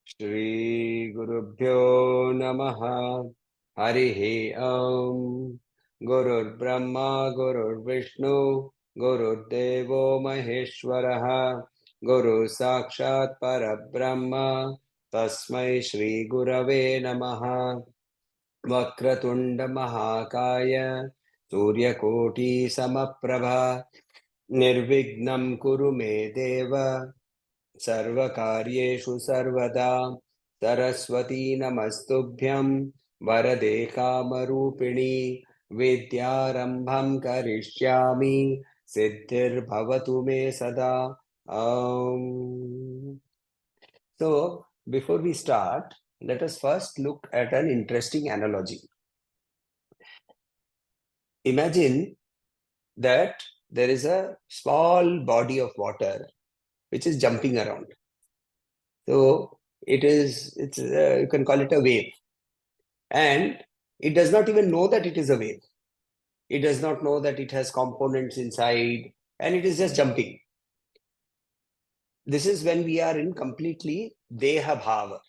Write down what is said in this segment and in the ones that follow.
Shri Gurubhyo Namaha. Harihi Om. Gurur Brahma, Gurur Vishnu, Gurur Devo Maheshwaraha, Guru Sakshat Parabrahma, Tasmai Shri Gurave Namaha. Vakratunda Mahakaya, Suryakoti Samaprabha, Nirvignam Kuru Me Deva, सर्वकार्येषु सर्वदा सरस्वती नमस्तुभ्यं वरदे कामरूपिणी विद्यारम्भं करिष्यामि सिद्धिर्भवतु मे सदा. So before we start, let us first look at an interesting analogy. Imagine that there is a small body of water which is jumping around. So you can call it a wave. And it does not even know that it is a wave. It does not know that it has components inside, and it is just jumping. This is when we are in completely deha bhava.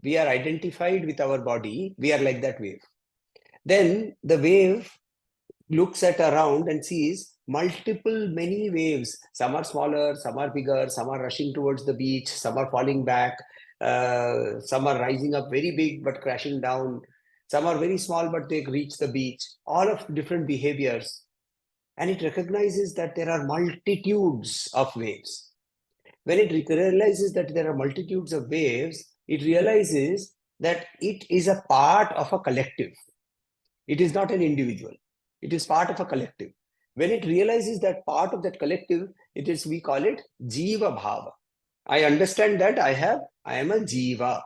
We are identified with our body. We are like that wave. Then the wave looks at around and sees many waves. Some are smaller, some are bigger, some are rushing towards the beach, some are falling back, some are rising up very big but crashing down, some are very small but they reach the beach, all of different behaviors. And it recognizes that there are multitudes of waves. When it realizes that there are multitudes of waves, it realizes that it is a part of a collective. It is not an individual. It is part of a collective. When it realizes that part of that collective, we call it Jiva Bhava. I understand that I am a Jiva.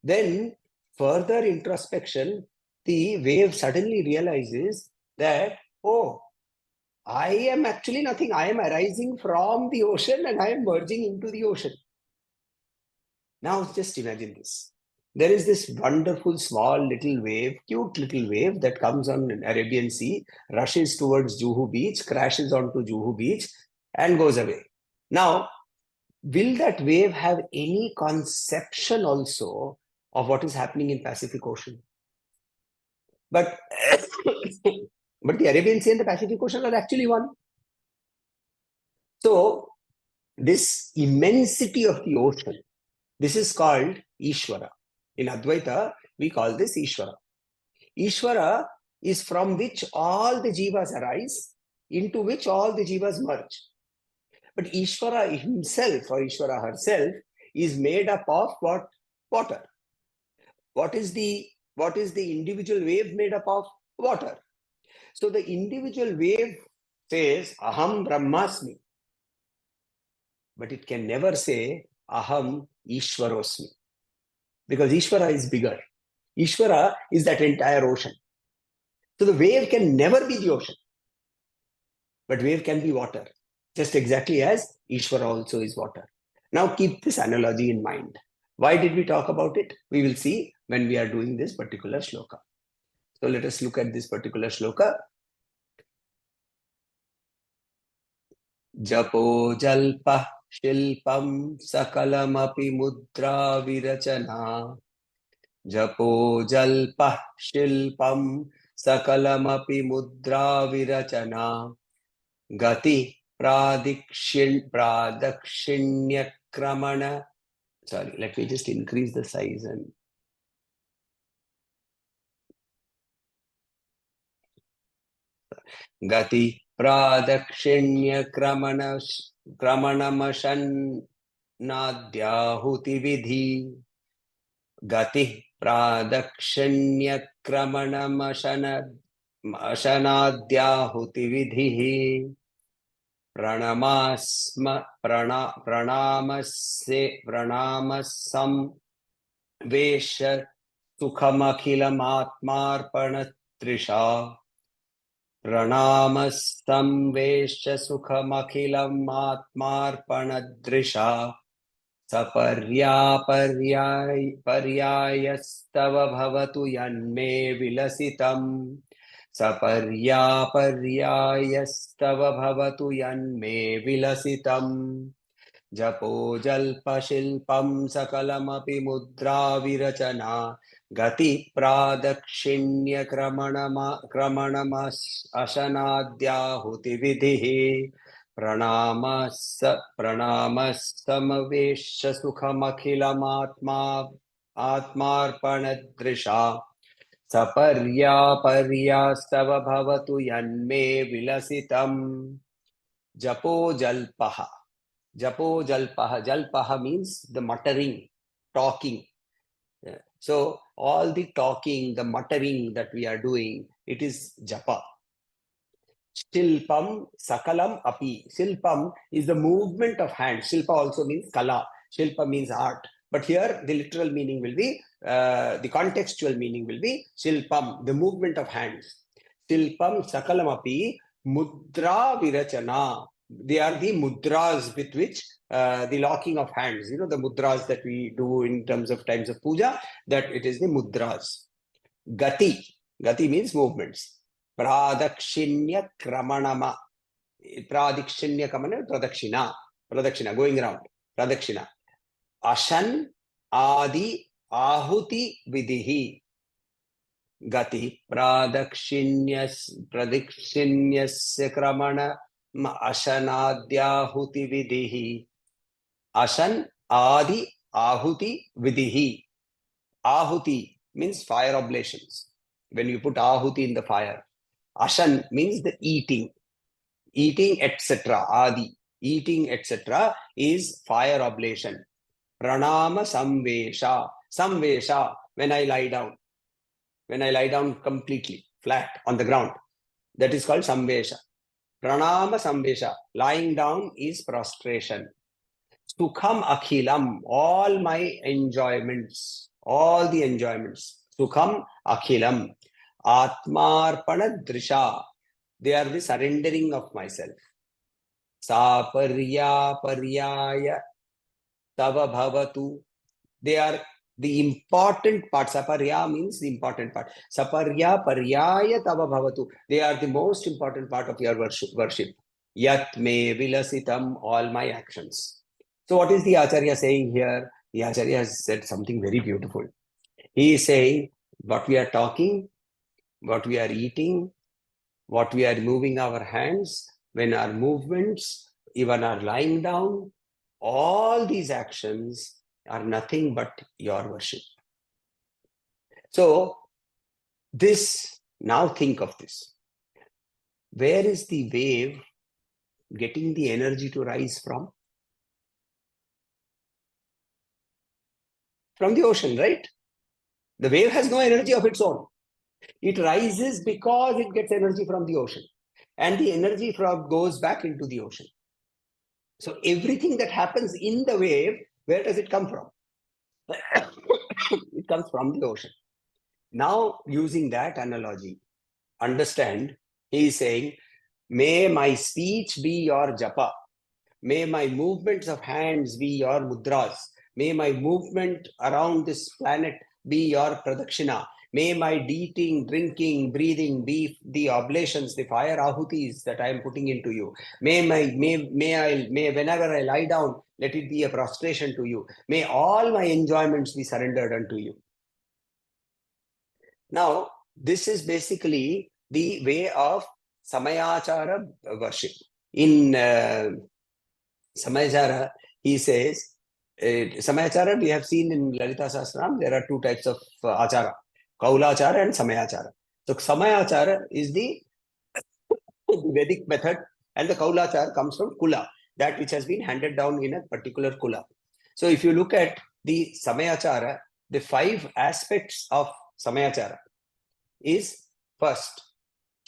Then further introspection, the wave suddenly realizes that, oh, I am actually nothing. I am arising from the ocean and I am merging into the ocean. Now just imagine this. There is this wonderful small little wave, cute little wave that comes on an Arabian Sea, rushes towards Juhu Beach, crashes onto Juhu Beach and goes away. Now, will that wave have any conception also of what is happening in Pacific Ocean? But, but the Arabian Sea and the Pacific Ocean are actually one. So, this immensity of the ocean, this is called Ishvara. In Advaita, we call this Ishvara. Ishvara is from which all the jivas arise, into which all the jivas merge. But Ishvara himself or Ishvara herself is made up of what? Water. What is the individual wave made up of? Water. So the individual wave says, Aham Brahmasmi. But it can never say, Aham Ishvarosmi. Because Ishvara is bigger. Ishvara is that entire ocean. So the wave can never be the ocean. But wave can be water. Just exactly as Ishvara also is water. Now keep this analogy in mind. Why did we talk about it? We will see when we are doing this particular shloka. So let us look at this particular shloka. Japo jalpa shilpam sakalamapi mudra virachana. Japo jalpa shilpam sakalamapi mudra virachana. Gati pradakshinya kramana. Sorry, let me just increase the size and Gati pradakshinya kramanamashan nadyahuti vidhi. Gati pradakshinya kramanamashanadyahuti vidhi. Pranamasam vesha Sukhamakhilamatmarpanatrisha. Pranamastam vesha sukhamakhilam atmarpanadrisha. Saparyaparyayastava bhavatu yanme vilasitam. Saparyaparyayastava bhavatu yanme vilasitam. Japo jalpa shilpam sakalamapi mudra virachana. Gati pradakshinya kramanamas asanadhyahuti vidhi. Pranamastamavesha sukhamakhilamatma atmarpanadrisha. Saparyaparyastava bhavatu yanme vilasitam. Japo jalpaha. Japo jalpaha. Jalpaha means the muttering, talking. So all the talking, the muttering that we are doing, it is japa. Shilpam sakalam api. Shilpam is the movement of hands. Shilpa also means kala. Shilpa means art. But here the literal meaning will be, the contextual meaning will be shilpam, the movement of hands. Shilpam sakalam api mudra virachana. They are the mudras with which the locking of hands, the mudras that we do in terms of times of puja, that it is the mudras. Gati. Gati means movements. Pradakshinya kramanama. Pradakshinya kamana, pradakshina. Pradakshina, going around. Pradakshina. Ashan adi ahuti vidhi. Gati pradakshinyasya kramana ashanadhyahuti vidhi. Ashan adi ahuti vidhi. Ahuti means fire oblations. When you put ahuti in the fire. Ashan means the eating. Eating, etc. Adi. Eating, etc. is fire oblation. Pranama samvesha. Samvesha, when I lie down. When I lie down completely, flat on the ground. That is called samvesha. Pranama samvesha. Lying down is prostration. Sukham akhilam. All my enjoyments. All the enjoyments. Sukham akhilam. Atmarpanadrisha. They are the surrendering of myself. Saparya paryaya tava bhavatu. They are the important part. Saparya means the important part. Saparya paryaya tava bhavatu. They are the most important part of your worship. Yat me vilasitam, all my actions. So what is the Acharya saying here? The Acharya has said something very beautiful. He is saying what we are talking, what we are eating, what we are moving our hands, when our movements, even our lying down, all these actions are nothing but your worship. So this, now think of this. Where is the wave getting the energy to rise from? From the ocean, right? The wave has no energy of its own. It rises because it gets energy from the ocean. And the energy goes back into the ocean. So everything that happens in the wave, where does it come from? It comes from the ocean. Now, using that analogy, understand, he is saying, may my speech be your japa. May my movements of hands be your mudras. May my movement around this planet be your pradakshina. May my eating, drinking, breathing be the oblations, the fire ahutis that I am putting into you. May whenever I lie down, let it be a prostration to you. May all my enjoyments be surrendered unto you. Now, this is basically the way of Samayachara worship. In Samayachaara, he says, Samayachara, we have seen in Lalita Sahasranam, there are two types of achara, Kaulachara and Samayachara. So Samayachara is the Vedic method, and the Kaulachara comes from Kula, that which has been handed down in a particular Kula. So if you look at the Samayachara, the 5 aspects of Samayachara is, first,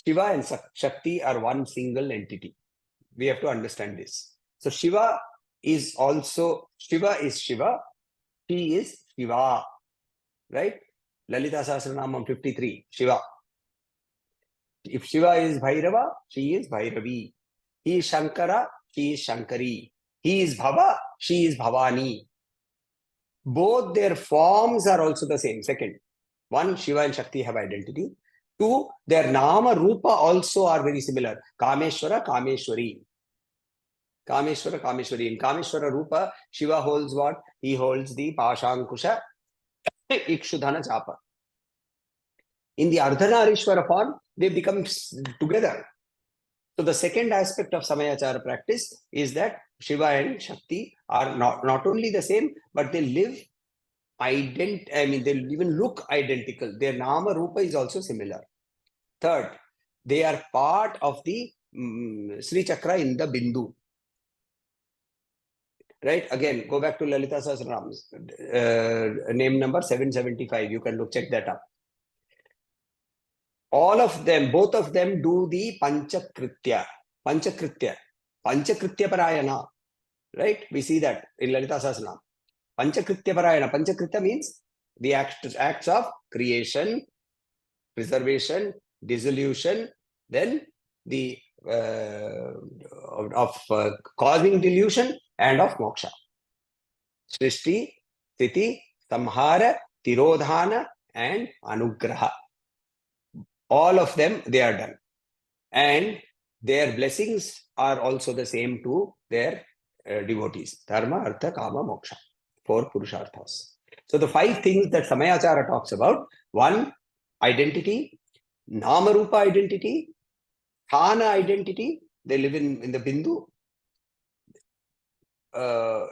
Shiva and Shakti are one single entity. We have to understand this. So Shiva is Shiva, she is Shiva, right? Lalita Sahasranamam 53, Shiva. If Shiva is Bhairava, she is Bhairavi. He is Shankara, she is Shankari. He is Bhava, she is Bhavani. Both their forms are also the same. Second, one, Shiva and Shakti have identity. Two, their Nama Rupa also are very similar. Kameshwara, Kameshwari. Kameshwara, Kameshwari. In Kameshwara Rupa, Shiva holds what? He holds the Pashankusha, Ikshudhana Chapa. In the Ardhanarishwara form, they become together. So the second aspect of Samayachara practice is that Shiva and Shakti are not only the same, but they live they even look identical. Their Nama Rupa is also similar. Third, they are part of the Sri Chakra in the Bindu. Right? Again, go back to Lalita Sahasranam's name number 775. You can check that up. All of them, both of them do the Panchakritya. Panchakritya Parayana. Right? We see that in Lalita Sahasranam. Panchakritya Parayana. Panchakritya means the acts of creation, preservation, dissolution, then the causing delusion and of moksha. Srishti, Sthiti, Samhara, Tirodhana and Anugraha. All of them, they are done. And their blessings are also the same to their devotees. Dharma, Artha, Kama, Moksha. 4 Purusharthas. So the 5 things that Samayachara talks about: 1, identity; Namarupa identity; Thana identity, they live in the Bindu;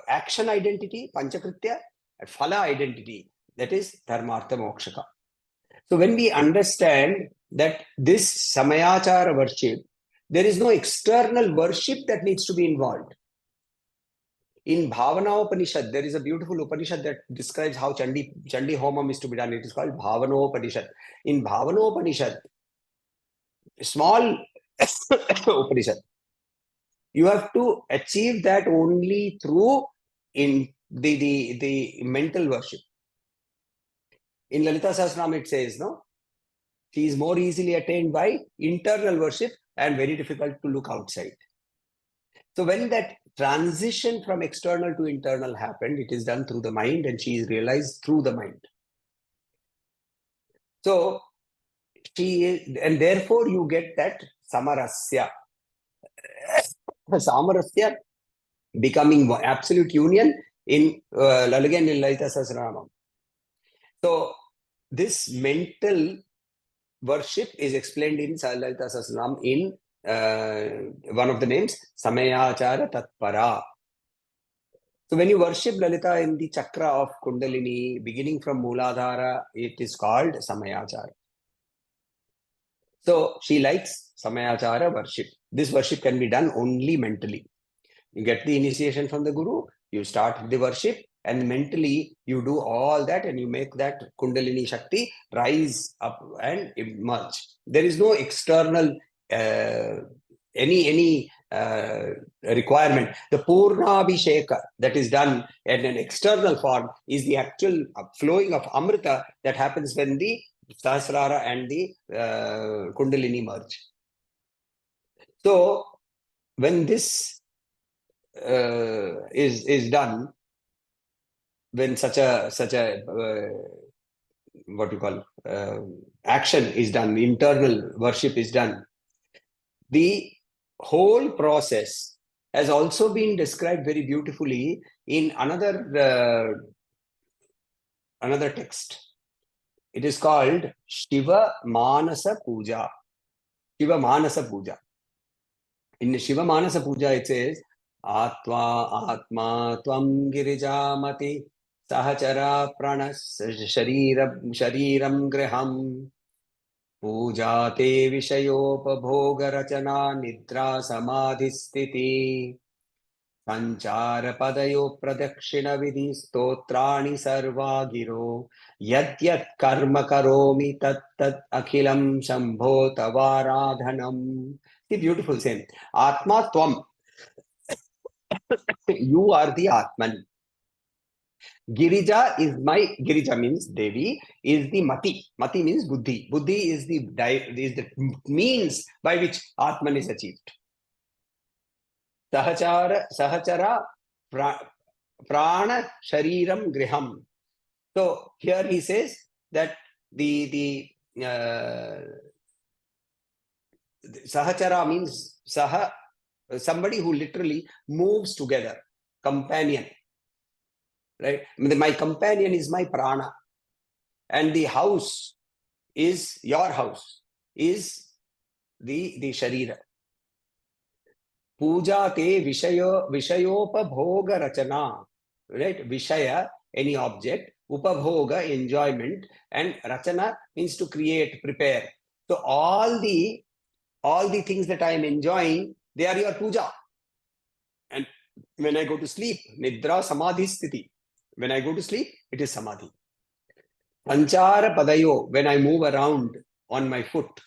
action identity, Panchakritya; and Phala identity, that is Dharmartha Mokshaka. So when we understand that this Samayachara worship, there is no external worship that needs to be involved. In Bhavana Upanishad, there is a beautiful Upanishad that describes how Chandi Homam is to be done. It is called Bhavana Upanishad. In Bhavana Upanishad, small Upanishad, you have to achieve that only through the mental worship. In Lalita Sahasranam, it says, no, she is more easily attained by internal worship and very difficult to look outside. So when that transition from external to internal happened, it is done through the mind and she is realized through the mind. So she is, and therefore you get that samarasya. Samarasya becoming absolute union in again in Lalita Sahasranam. So this mental worship is explained in Lalita Sahasranam in one of the names, Samayachara Tatpara. So when you worship Lalita in the chakra of Kundalini, beginning from Mooladhara, it is called Samayachara. So she likes Samayachara worship. This worship can be done only mentally. You get the initiation from the Guru, you start the worship, and mentally you do all that and you make that Kundalini Shakti rise up and emerge. There is no external any requirement. The Purnabhisheka that is done in an external form is the actual flowing of Amrita that happens when the Sahasrara and the Kundalini merge. So when this is done, when such a what you call action is done, internal worship is done, the whole process has also been described very beautifully in another text. It is called Shiva Manasa Puja. Shiva Manasa Puja. In Shiva Manasa Puja, it says, Atma Tvam Girijamati Sahachara Pranas Shariram Griham Pujate Vishayopabhoga Rachana Nidra Samadhi Sthiti Sanchara Padayo Pradakshina Vidhi Stotrani Sarva Giro Yadyat Karma Karomi Tat Tat Akhilam Shambho Tavaradhanam. The beautiful saying, Atma Tvam. You are the Atman. Girija means Devi, is the Mati. Mati means Buddhi. Buddhi is the means by which Atman is achieved. Sahachara prana shariram griham. So here he says that the Sahachara means somebody who literally moves together, companion. Right? My companion is my prana. And the house is your house, is the Sharira. Puja te vishayopabhoga rachana. Right? Vishaya, any object. Upabhoga, enjoyment. And rachana means to create, prepare. So all the things that I am enjoying, they are your puja. And when I go to sleep, nidra samadhi sthiti. When I go to sleep, it is samadhi. Sanchara padayo, when I move around on my foot,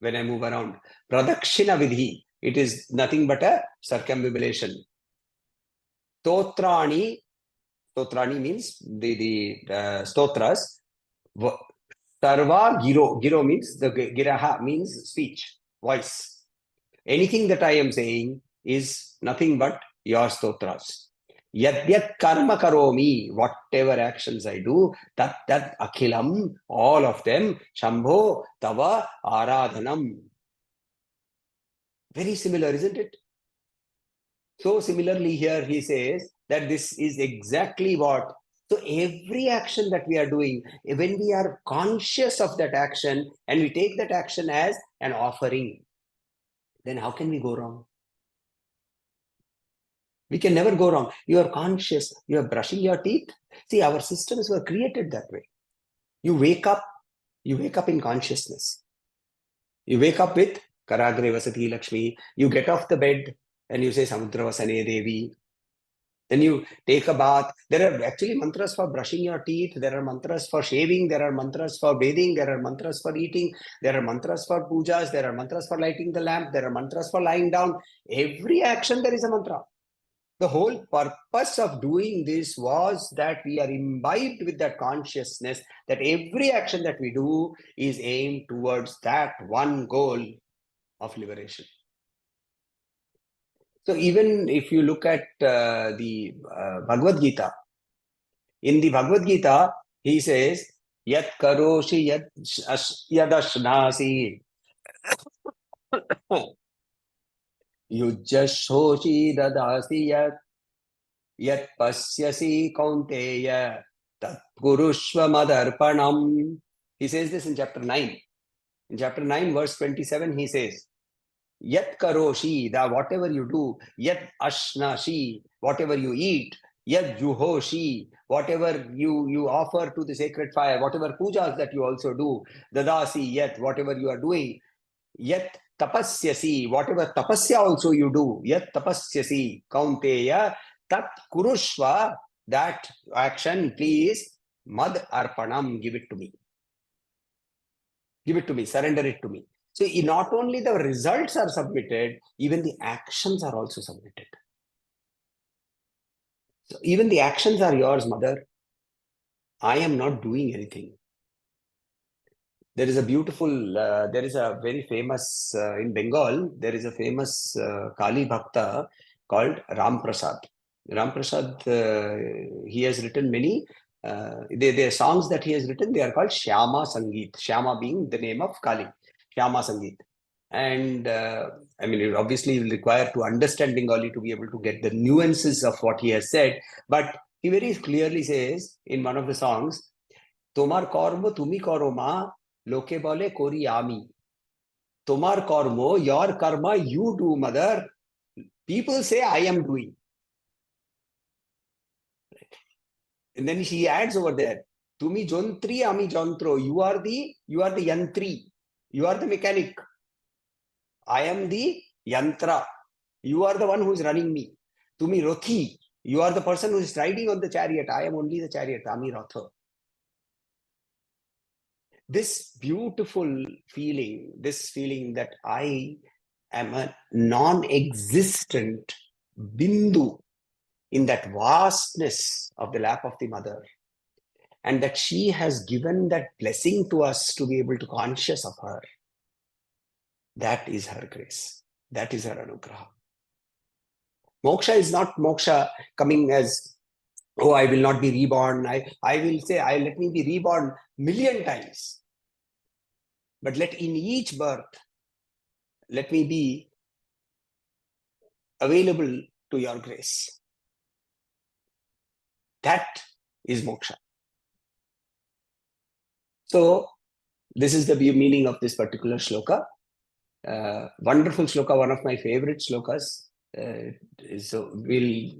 when I move around. Pradakshina vidhi, it is nothing but a circumambulation. Stotrani means the stotras. Sarva giro means the giraha means speech, voice. Anything that I am saying is nothing but your stotras. Yadyat karma karomi, whatever actions I do, that akhilam, all of them, Shambho tava aradhanam. Very similar, isn't it? So similarly here he says that this is exactly what. So every action that we are doing, when we are conscious of that action and we take that action as an offering, then how can we go wrong? We can never go wrong. You are conscious. You are brushing your teeth. See, our systems were created that way. You wake up in consciousness. You wake up with Karagre Vasati Lakshmi. You get off the bed and you say Samudra Vasane Devi. Then you take a bath. There are actually mantras for brushing your teeth. There are mantras for shaving. There are mantras for bathing. There are mantras for eating. There are mantras for pujas. There are mantras for lighting the lamp. There are mantras for lying down. Every action there is a mantra. The whole purpose of doing this was that we are imbibed with that consciousness that every action that we do is aimed towards that one goal of liberation. So even if you look at the Bhagavad Gita, in the Bhagavad Gita, he says, Yat karoshi yadashnasi yujjashoshi dadasi yat pasyasi kaunteya tat kurushva madarpanam. He says this in chapter 9. In chapter 9, verse 27, he says, Yat karoshi, that whatever you do, yat ashnashi, whatever you eat, yat juhoshi, whatever you offer to the sacred fire, whatever pujas that you also do, dadasi, yat, whatever you are doing, yat tapasyasi, whatever tapasya also you do, yat tapasyasi, kaunteya, tat kurushva, that action, please, mad arpanam, give it to me. Give it to me, surrender it to me. So not only the results are submitted, even the actions are also submitted. So even the actions are yours, mother. I am not doing anything. There is a beautiful, there is a very famous, in Bengal, there is a famous Kali Bhakta called Ram Prasad. Ram Prasad, he has written many, the songs that he has written, they are called Shyama Sangeet. Shyama being the name of Kali, Shyama Sangeet. And I mean, it obviously will require to understand Bengali to be able to get the nuances of what he has said. But he very clearly says in one of the songs, Tomar kormo tumi koro ma, loke bole kori ami. Tomar kormo, your karma, you do, mother. People say I am doing. And then she adds over there, Tumi jontri, ami jontro. You are the yantri. You are the mechanic. I am the yantra. You are the one who is running me. Tumi rothi. You are the person who is riding on the chariot. I am only the chariot. Ami ratha. This beautiful feeling, this feeling that I am a non-existent bindu in that vastness of the lap of the mother, and that she has given that blessing to us to be able to conscious of her. That is her grace. That is her anugraha. Moksha is not moksha coming as, oh, I will not be reborn. I will say, let me be reborn million times. But let in each birth, let me be available to your grace. That is moksha. So this is the meaning of this particular shloka. Wonderful shloka, one of my favorite shlokas. So we'll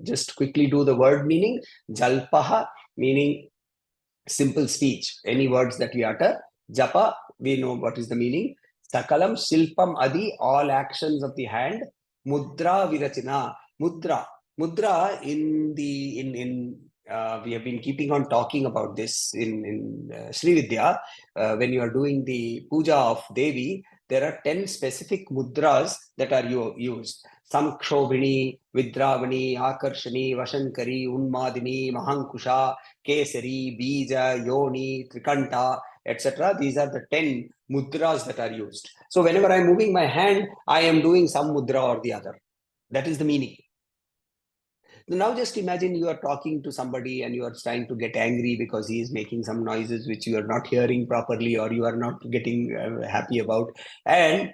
just quickly do the word meaning. Jalpaha, meaning simple speech, any words that we utter. Japa, we know what is the meaning. Sakalam, Shilpam, Adi, all actions of the hand. Mudra, Virachina. Mudra we have been keeping on talking about this in Sri Vidya. When you are doing the puja of Devi, there are 10 specific mudras that are used. Samkshobhini, Vidravani, Akarshani, Vashankari, Unmadini, Mahankusha, Kesari, Bija, Yoni, Trikanta, etc. These are the 10 mudras that are used. So whenever I'm moving my hand, I am doing some mudra or the other. That is the meaning. Now just imagine you are talking to somebody and you are trying to get angry because he is making some noises which you are not hearing properly or you are not getting happy about. And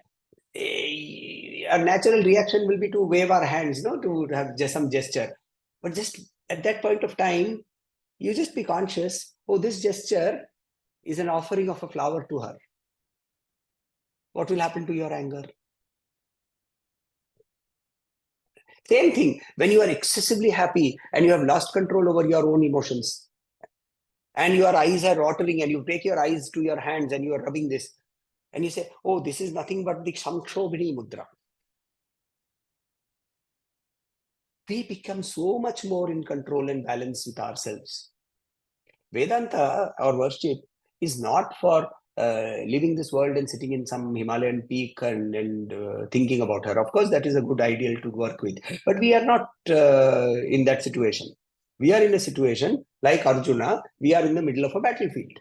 a natural reaction will be to wave our hands, to have just some gesture. But just at that point of time, you just be conscious, oh, this gesture is an offering of a flower to her. What will happen to your anger? Same thing, when you are excessively happy and you have lost control over your own emotions and your eyes are watering and you take your eyes to your hands and you are rubbing this and you say, oh, this is nothing but the Samkshobhini mudra. We become so much more in control and balance with ourselves. Vedanta, or worship, is not for leaving this world and sitting in some Himalayan peak and thinking about her. Of course, that is a good ideal to work with. But we are not in that situation. We are in a situation like Arjuna, we are in the middle of a battlefield.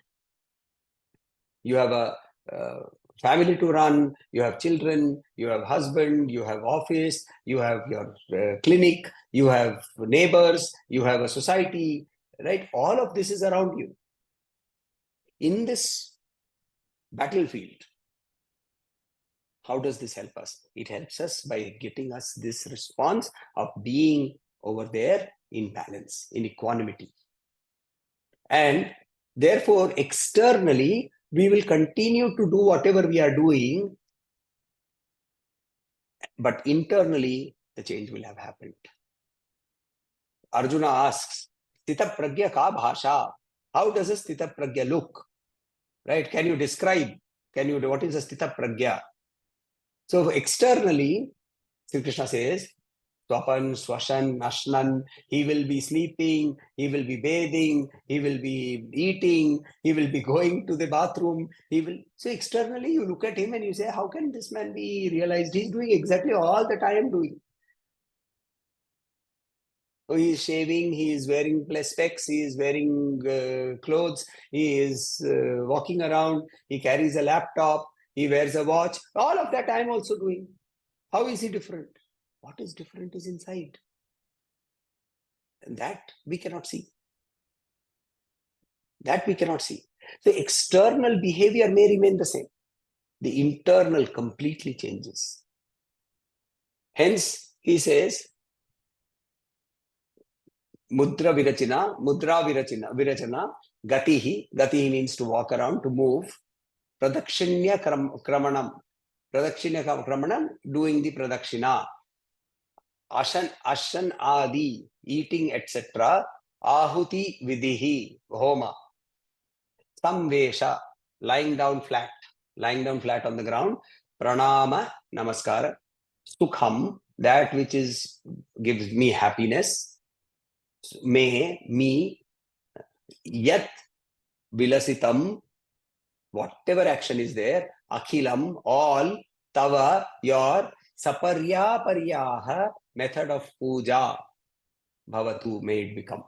You have a family to run, you have children, you have husband, you have office, you have your clinic, you have neighbors, you have a society, right? All of this is around you. In this battlefield, how does this help us? It helps us by getting us this response of being over there in balance, in equanimity. And therefore, externally, we will continue to do whatever we are doing, but internally, the change will have happened. Arjuna asks, Sthita Pragya ka bhasha? How does a Sthita Pragya look? Right? Can you describe? What is a Sthita Pragya? So externally, Sri Krishna says, Swapan, Swashan, Ashnan, he will be sleeping, he will be bathing, he will be eating, he will be going to the bathroom. So externally, you look at him and you say, how can this man be realized? He's doing exactly all that I am doing. So he is shaving, he is wearing specs, he is wearing clothes, he is walking around, he carries a laptop, he wears a watch. All of that I am also doing. How is he different? What is different is inside. And that we cannot see. That we cannot see. The external behavior may remain the same. The internal completely changes. Hence, he says, Mudra virachana, gatihi means to walk around, to move. Pradakshinya kramanam, doing the pradakshina. Ashan adi, eating, etc. Ahuti vidihi, homa. Samvesha, lying down flat on the ground. Pranama, namaskara. Sukham, that which gives me happiness. Me, yat vilasitam, whatever action is there, akhilam, all, tava, your, saparya paryaha, method of puja. bhavatu, may it become.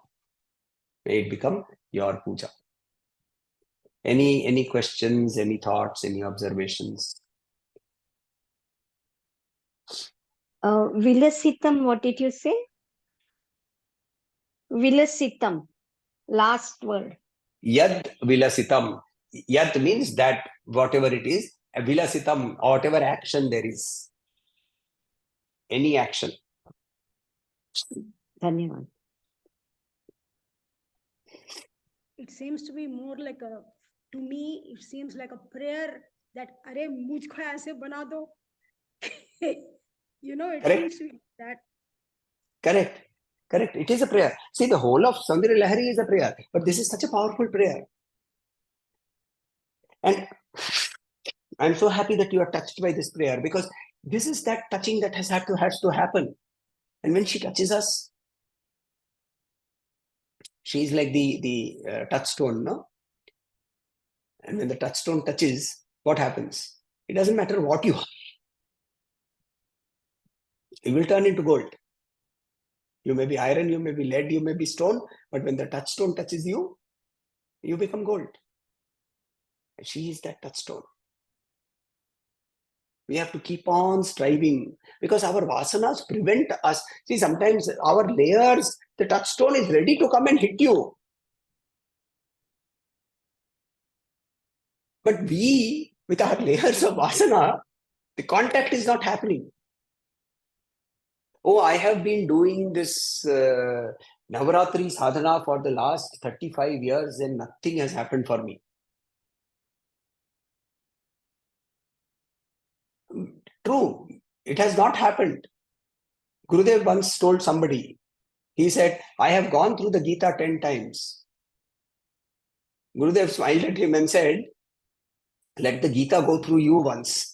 May it become your puja. Any questions, any thoughts, any observations? Vilasitam, what did you say? Vilasitam, last word. Yad vilasitam. Yad means that whatever it is, vilasitam, whatever action there is. Any action. Dhanyavad. It seems to be more like to me, it seems like a prayer that, Are mujhko aise bana do. You know, it Correct. seems to be that. Correct. Correct. It is a prayer. See, the whole of Saundarya Lahari is a prayer, but this is such a powerful prayer. And I'm so happy that you are touched by this prayer, because this is that touching that has to happen. And when she touches us, she is like the touchstone, no? And when the touchstone touches, what happens? It doesn't matter what you are. It will turn into gold. You may be iron, you may be lead, you may be stone, but when the touchstone touches you, you become gold. She is that touchstone. We have to keep on striving, because our vasanas prevent us. See, sometimes our layers, the touchstone is ready to come and hit you. But we, with our layers of vasana, the contact is not happening. Oh, I have been doing this Navaratri sadhana for the last 35 years and nothing has happened for me. True, it has not happened. Gurudev once told somebody, he said, I have gone through the Gita 10 times. Gurudev smiled at him and said, let the Gita go through you once.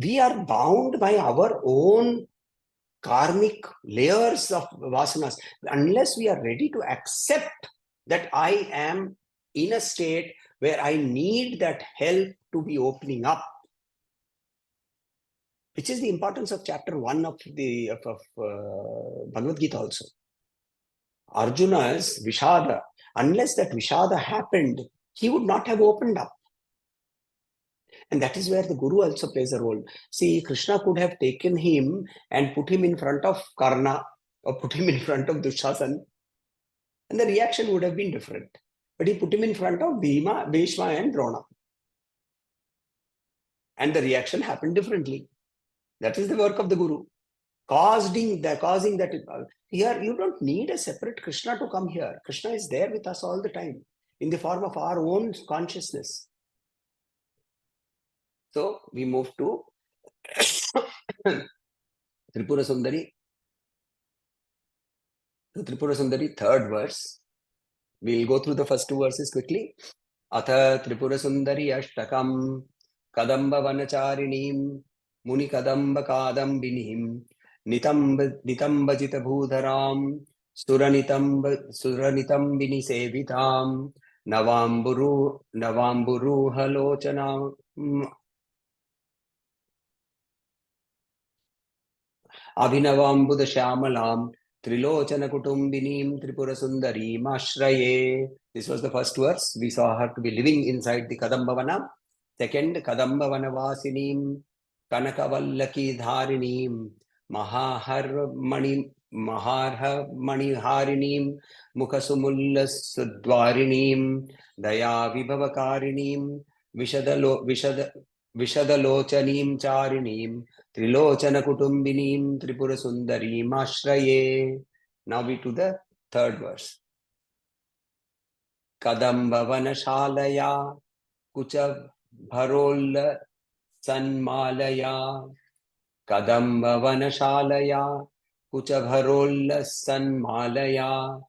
We are bound by our own karmic layers of vasanas. Unless we are ready to accept that I am in a state where I need that help to be opening up, which is the importance of chapter 1 of the Bhagavad Gita also. Arjuna's Vishada, unless that Vishada happened, he would not have opened up. And that is where the Guru also plays a role. See, Krishna could have taken him and put him in front of Karna or put him in front of Dushasan, and the reaction would have been different. But he put him in front of Bhima, Bhishma and Drona. And the reaction happened differently. That is the work of the Guru. Causing that. Here, you don't need a separate Krishna to come here. Krishna is there with us all the time in the form of our own consciousness. So we move to Tripura Sundari. The Tripura Sundari, third verse. We'll go through the first two verses quickly. Atha Tripura Sundari Ashtakam Kadamba Vanacharinim Muni Kadamba Kadambinim Nitambajita Bhudharam Suranitam Vinisevitam Navamburu Halochanam Abhinavambuda Shamalam Trilochana Kutumbinim Tripura Sundarim Ashraye. This was the first verse. We saw her to be living inside the Kadambavana. Second, Kadambavana Vasinim Kanakavallaki Dharinim Maharha Mani Harinim Mukasumullas Sudwarinim Daya Vibhavakarinim Vishadalochanim Charinim Trilochana Kutumbinim Tripura Sundarim Ashraye. Now we to the third verse. Kadambavana Shalaya Kucha Bharol Sanmalaya Kadambavana Shalaya Kucha Bharol Sanmalaya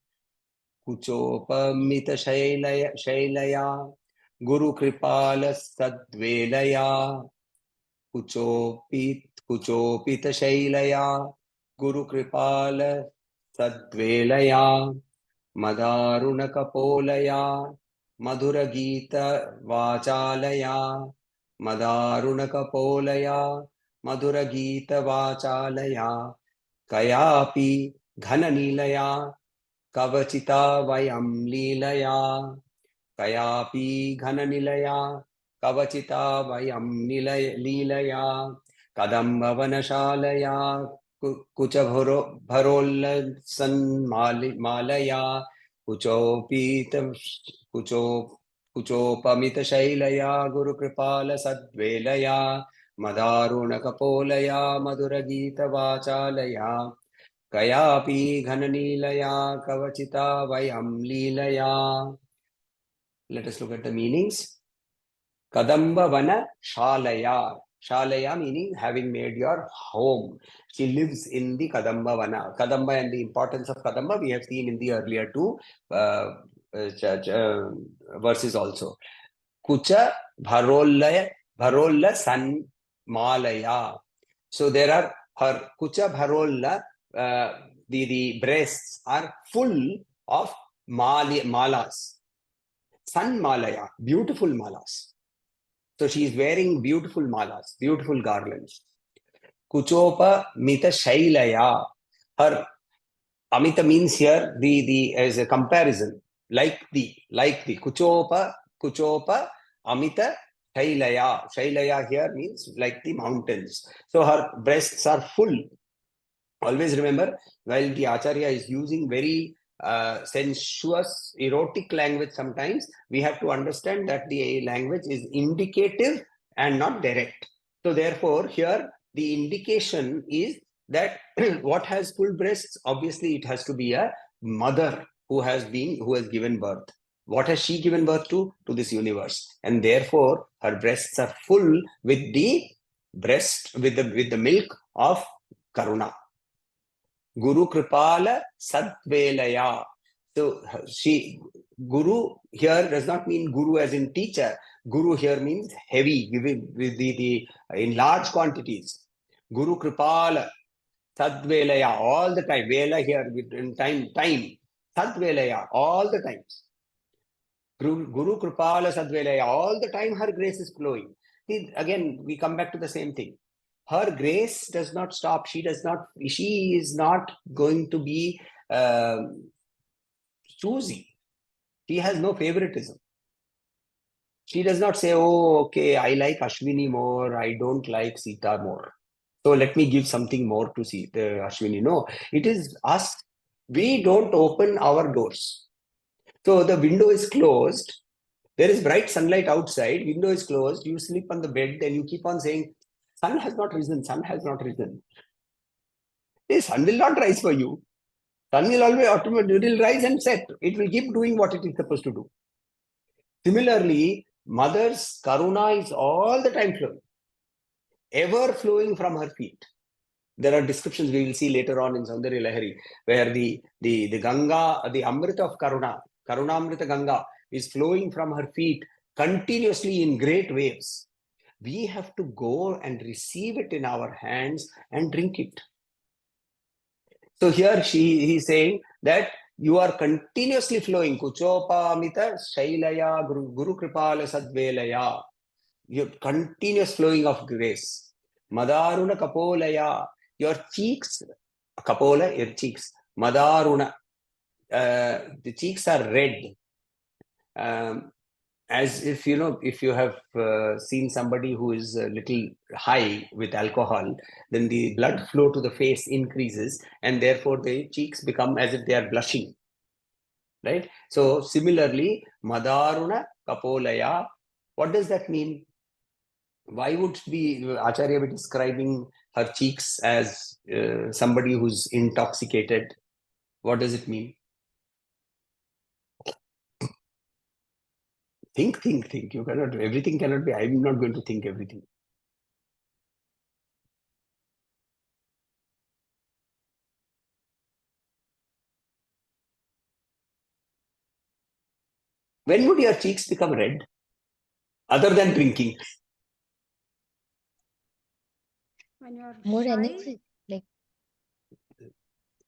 Kuchopamita Shailaya Guru Kripala Sadvelaya Kuchopita Shailaya Guru Kripala Sadvelaya Madaruna Kapolaya Madhura Gita Vachalaya Madaruna Kapolaya Madhura Vachalaya Kayapi Ghananilaya Kavachita Vayam Leelaya Kayapi Ghananilaya Kavachita Vayam Leelaya Kadamba Vanashalaya Kucha Bharolla San Malaya Kuchopita Kucho Kuchopamita Shailaya Guru Kripala Sadvelaya Madaruna Kapolaya Madhuragita Vachalaya Kayapi Ghananilaya Kavachita Vayam Leelaya. Let us look at the meanings. Kadamba Vana Shalaya. Shalaya meaning having made your home. She lives in the Kadamba Vana. Kadamba and the importance of Kadamba we have seen in the earlier two verses also. Kucha Bharolla San Malaya. So there are her Kucha Bharolla, the breasts are full of malas. San Malaya, beautiful malas. So she is wearing beautiful malas, beautiful garlands. Kuchopa Mita Shailaya. Her Amita means here the as a comparison, like the Kuchopa Amita Shailaya. Shailaya here means like the mountains. So her breasts are full. Always remember, while the Acharya is using very sensuous, erotic language sometimes, we have to understand that the language is indicative and not direct. So therefore, here the indication is that what has full breasts, obviously it has to be a mother who has given birth. What has she given birth to? To this universe. And therefore, her breasts are full with the with the milk of Karuna. Guru Kripala Sadvelaya. So Guru here does not mean Guru as in teacher. Guru here means heavy, with the in large quantities. Guru Kripala Sadvelaya, all the time. Vela here in time. Sadvelaya, all the times. Guru Kripala Sadvelaya, all the time her grace is flowing. See, again, we come back to the same thing. Her grace does not stop. She is not going to be choosy. She has no favoritism. She does not say, oh, okay, I like Ashwini more, I don't like Sita more. So let me give something more to Ashwini. No, it is us. We don't open our doors. So the window is closed. There is bright sunlight outside, window is closed, you sleep on the bed, and you keep on saying, sun has not risen, sun has not risen. The sun will not rise for you. Sun will always automatically rise and set. It will keep doing what it is supposed to do. Similarly, mother's karuna is all the time flowing, ever flowing from her feet. There are descriptions we will see later on in Saundarya Lahari, where the Ganga, the Amrita of Karuna, Karunamrita Ganga, is flowing from her feet continuously in great waves. We have to go and receive it in our hands and drink it. So here he is saying that you are continuously flowing. Kuchopamita Shailaya Guru Kripala Sadvelaya. Your continuous flowing of grace. Madaruna Kapolaya. Your cheeks, Kapola, your cheeks. Madaruna. The cheeks are red. As if if you have seen somebody who is a little high with alcohol, then the blood flow to the face increases, and therefore the cheeks become as if they are blushing, right? So similarly, Madaruna Kapolaya, what does that mean? Why would Acharya be describing her cheeks as somebody who's intoxicated? What does it mean? Think. You cannot, everything cannot be, I'm not going to think everything. When would your cheeks become red? Other than drinking. When you're More shy, energy, like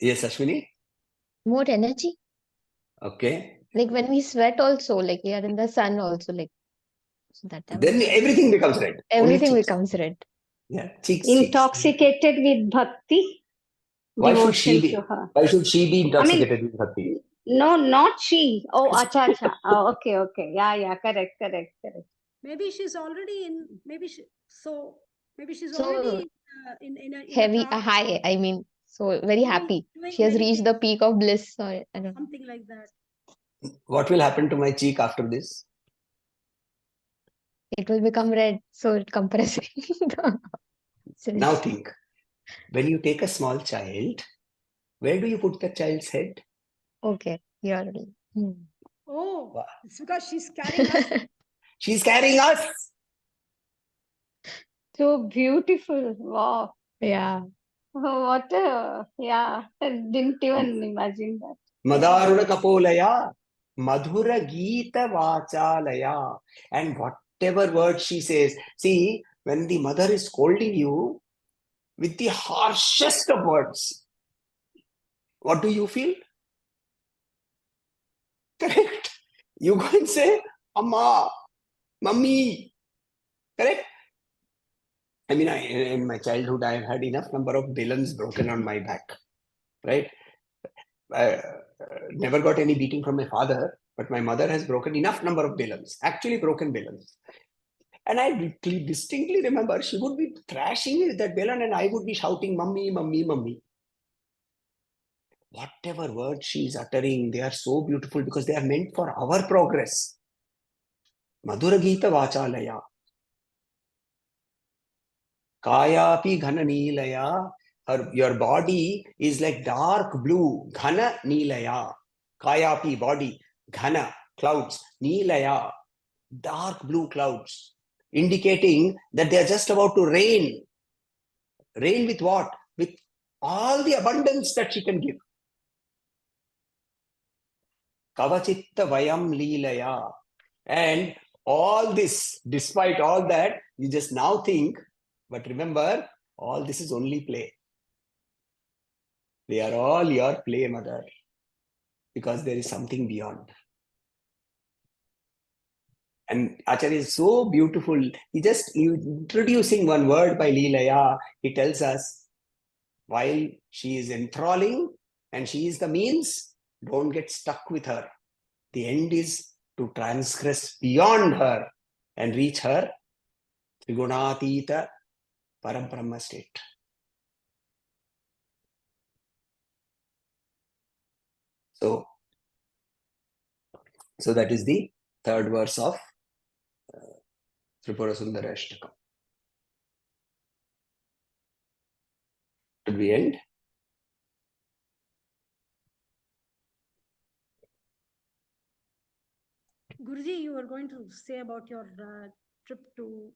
Yes, Ashwini? more energy. Okay. Like when we sweat also, like we are in the sun also, like so that time Then also everything becomes red. Only everything cheeks. becomes red. Yeah, cheeks. Intoxicated with bhakti, Why should she devotion be? to her. Why should she be I mean, intoxicated with bhakti? no, not she. Oh, acha, acha. Oh, okay, okay. Yeah, correct. Maybe she's already in. Maybe she's So already in a heavy, trance, high, I mean, so very happy. doing She has reached the meditation, peak of bliss, or I don't know. something like that. What will happen to my cheek after this? It will become red, so it compressing. Now think, when you take a small child, where do you put the child's head? Okay, you're right. Hmm. Oh, Wow. it's because she's carrying us. She's carrying us. So beautiful. Wow. Yeah. Oh, what a, yeah. I didn't even imagine that. Madaruna Kapolaya, Madhura Geeta Vachalaya. And whatever word she says, see, when the mother is scolding you with the harshest of words, what do you feel? Correct. You go and say, Amma, Mummy. Correct? I mean, in my childhood, I have had enough number of villains broken on my back. Right? I never got any beating from my father, but my mother has broken enough number of villains, actually broken villains. And I distinctly remember she would be thrashing me with that villain and I would be shouting, Mummy, Mummy, Mummy. Whatever words she is uttering, they are so beautiful because they are meant for our progress. Madhura Geeta Vachalaya. Kayapi Ghana Neelaya. Your body is like dark blue. Ghana Neelaya. Kayapi body. Ghana clouds. Neelaya. Dark blue clouds. Indicating that they are just about to rain. Rain with what? With all the abundance that she can give. Kavachitta Vayam Leelaya. And all this, despite all that, you just now think, but remember, all this is only play. They are all your play, mother, because there is something beyond. And Acharya is so beautiful. He just introducing one word by Leelaya, he tells us, while she is enthralling and she is the means, don't get stuck with her. The end is to transgress beyond her and reach her Trigunatita Parabrahma state. So that is the third verse of Tripura Sundara Ashtakam. Should we end? Guruji, you were going to say about your trip to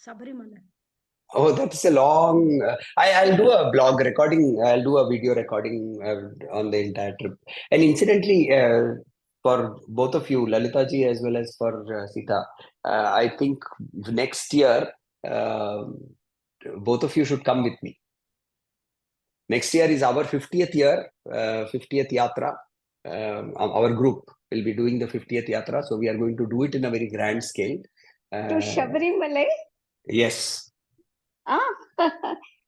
Sabarimala. Oh, that's a long. I'll do a blog recording. I'll do a video recording on the entire trip. And incidentally, for both of you, Lalita ji as well as for Sita, I think next year both of you should come with me. Next year is our 50th year, 50th Yatra. Our group will be doing the 50th Yatra. So we are going to do it in a very grand scale. To Shabarimalai? Yes. Ah,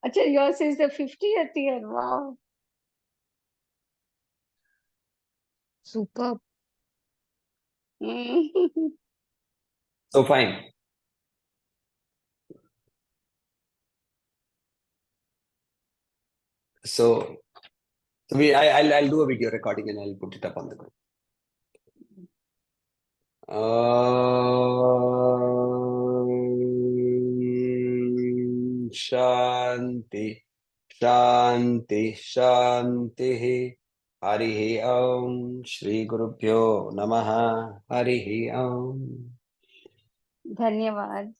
Acha, yours is the 50th year. Wow. Superb. So fine. So I'll do a video recording and I'll put it up on the group. Shanti, Shanti, Shanti. Harihi Om. Shri Gurubhyo Namaha. Harihi Om. Dhanyavad.